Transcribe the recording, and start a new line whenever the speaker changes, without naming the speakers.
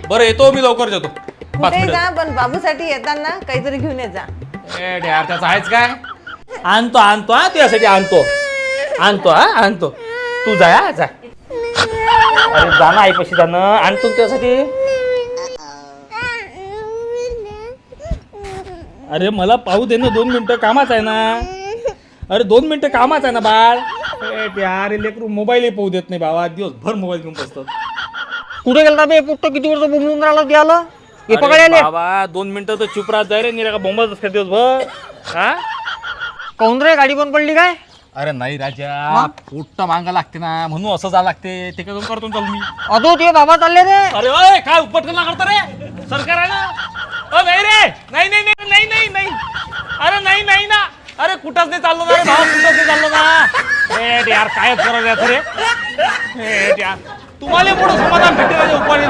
बरं येतो मी लवकर येतो 5
कुठे
मिनिट
जा पण बाबूसाठी येताना काहीतरी घेऊन ये जा.
यार त्याचा आहेच काय आणतो आणतो हा तुझ्यासाठी आणतो आणतो हा आणतो तू जा हा जा अरे जा ना आईपाशी जाणं आणतो तुझ्यासाठी अरे मला पाहू दे ना 2 मिनिटं कामाच आहे ना अरे 2 मिनिटं कामाच आहे ना बाळ यार लेकरू मोबाईलही पाहू देत नाही बाबा दिवसभर मोबाईल घेऊन बसतात
कुठे गेलता बे पुट्ट किती वर्ष बोंबलून राहिला द्याला हे
अरे
पकडायले
बाबा 2 मिनिटं तर चुप राहत जाय रे निरा का बोंबच असते दिवसभर हा
काऊन रे गाडी बंद पडली काय
अरे नाही राजा पोट्ट मांगा लागते ना म्हणून असं जा लागते ते काय करतो चालू मी
अदो ते बाबा चालले रे
अरे ओय काय उपटकला करतो रे सरकार आहे ना नाही रे नाही नाही नाही नाही नाही नाही अरे नाही नाही ना अरे कुठंच नाही चाललो ना रे भाऊ कुठंच नाही चाललो ना यार काय करत रे तुम्हाला पुढं समाधान भेटेल उपाय